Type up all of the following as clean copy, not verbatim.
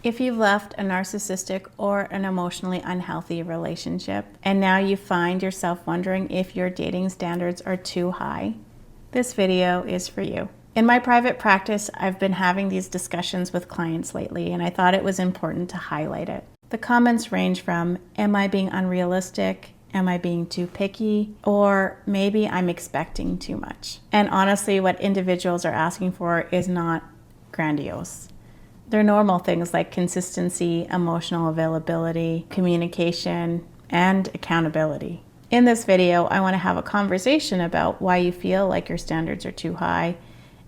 If you've left a narcissistic or an emotionally unhealthy relationship, and now you find yourself wondering if your dating standards are too high, this video is for you. In my private practice, I've been having these discussions with clients lately, and I thought it was important to highlight it. The comments range from, am I being unrealistic? Am I being too picky? Or maybe I'm expecting too much. And honestly, what individuals are asking for is not grandiose. They're normal things like consistency, emotional availability, communication, and accountability. In this video, I want to have a conversation about why you feel like your standards are too high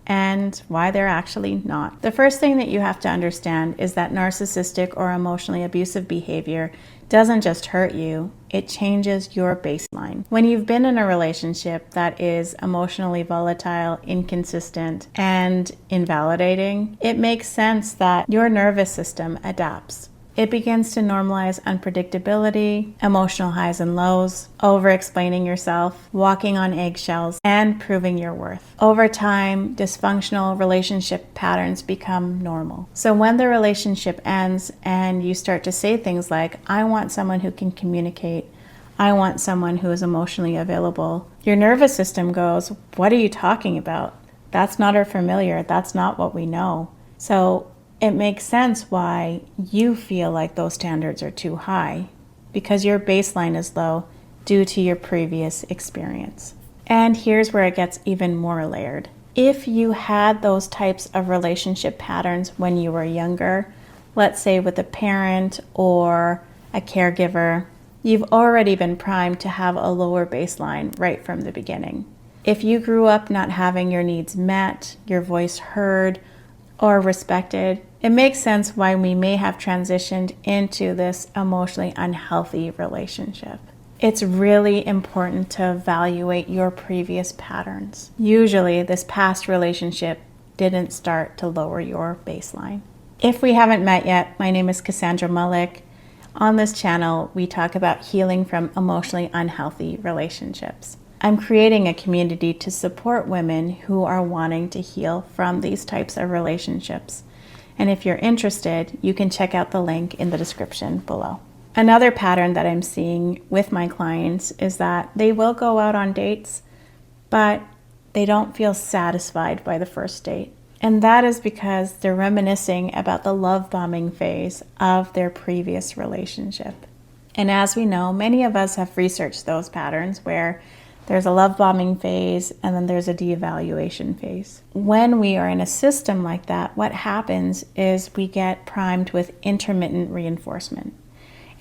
and why they're actually not. The first thing that you have to understand is that narcissistic or emotionally abusive behavior doesn't just hurt you, it changes your baseline. When you've been in a relationship that is emotionally volatile, inconsistent, and invalidating, it makes sense that your nervous system adapts. It begins to normalize unpredictability, emotional highs and lows, over-explaining yourself, walking on eggshells, and proving your worth. Over time, dysfunctional relationship patterns become normal. So when the relationship ends and you start to say things like, I want someone who can communicate, I want someone who is emotionally available, your nervous system goes, what are you talking about? That's not our familiar, that's not what we know. So it makes sense why you feel like those standards are too high, because your baseline is low due to your previous experience. And here's where it gets even more layered. If you had those types of relationship patterns when you were younger, let's say with a parent or a caregiver, you've already been primed to have a lower baseline right from the beginning. If you grew up not having your needs met, your voice heard, or respected, it makes sense why we may have transitioned into this emotionally unhealthy relationship. It's really important to evaluate your previous patterns. Usually, this past relationship didn't start to lower your baseline. If we haven't met yet, my name is Cassandra Mullick. On this channel, we talk about healing from emotionally unhealthy relationships. I'm creating a community to support women who are wanting to heal from these types of relationships. And if you're interested, you can check out the link in the description below. Another pattern that I'm seeing with my clients is that they will go out on dates, but they don't feel satisfied by the first date. And that is because they're reminiscing about the love bombing phase of their previous relationship. And as we know, many of us have researched those patterns where there's a love bombing phase, and then there's a de-evaluation phase. When we are in a system like that, what happens is we get primed with intermittent reinforcement.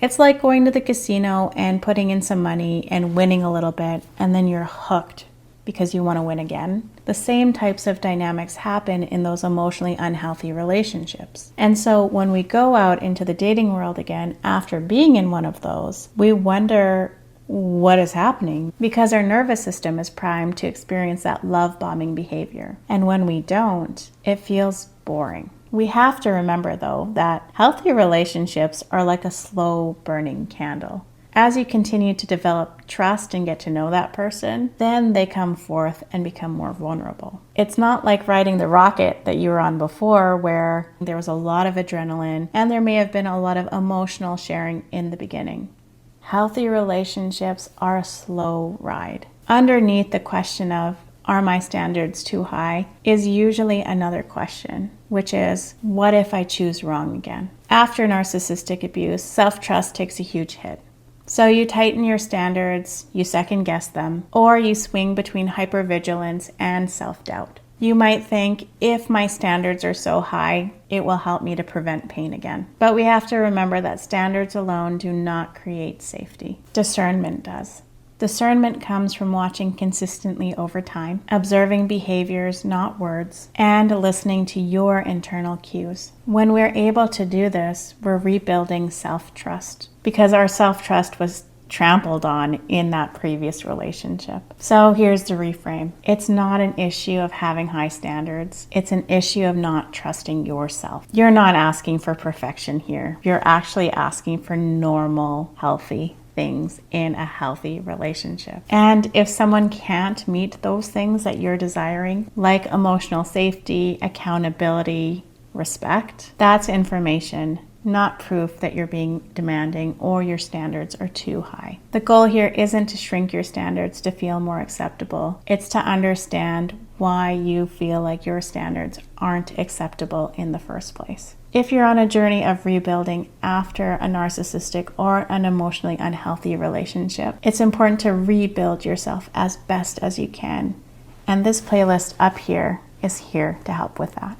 It's like going to the casino and putting in some money and winning a little bit, and then you're hooked because you want to win again. The same types of dynamics happen in those emotionally unhealthy relationships. And so when we go out into the dating world again after being in one of those, we wonder what is happening, because our nervous system is primed to experience that love bombing behavior. And when we don't, it feels boring. We have to remember though that healthy relationships are like a slow burning candle. As you continue to develop trust and get to know that person, then they come forth and become more vulnerable. It's not like riding the rocket that you were on before, where there was a lot of adrenaline and there may have been a lot of emotional sharing in the beginning. Healthy relationships are a slow ride. Underneath the question of, are my standards too high, is usually another question, which is, what if I choose wrong again? After narcissistic abuse, self-trust takes a huge hit. So you tighten your standards, you second guess them, or you swing between hypervigilance and self-doubt. You might think, if my standards are so high, it will help me to prevent pain again. But we have to remember that standards alone do not create safety. Discernment does. Discernment comes from watching consistently over time, observing behaviors, not words, and listening to your internal cues. When we're able to do this, we're rebuilding self-trust, because our self-trust was trampled on in that previous relationship. So here's the reframe. It's not an issue of having high standards. It's an issue of not trusting yourself. You're not asking for perfection here. You're actually asking for normal, healthy things in a healthy relationship. And if someone can't meet those things that you're desiring, like emotional safety, accountability, respect. That's information, not proof that you're being demanding or your standards are too high. The goal here isn't to shrink your standards to feel more acceptable. It's to understand why you feel like your standards aren't acceptable in the first place. If you're on a journey of rebuilding after a narcissistic or an emotionally unhealthy relationship, it's important to rebuild yourself as best as you can. And this playlist up here is here to help with that.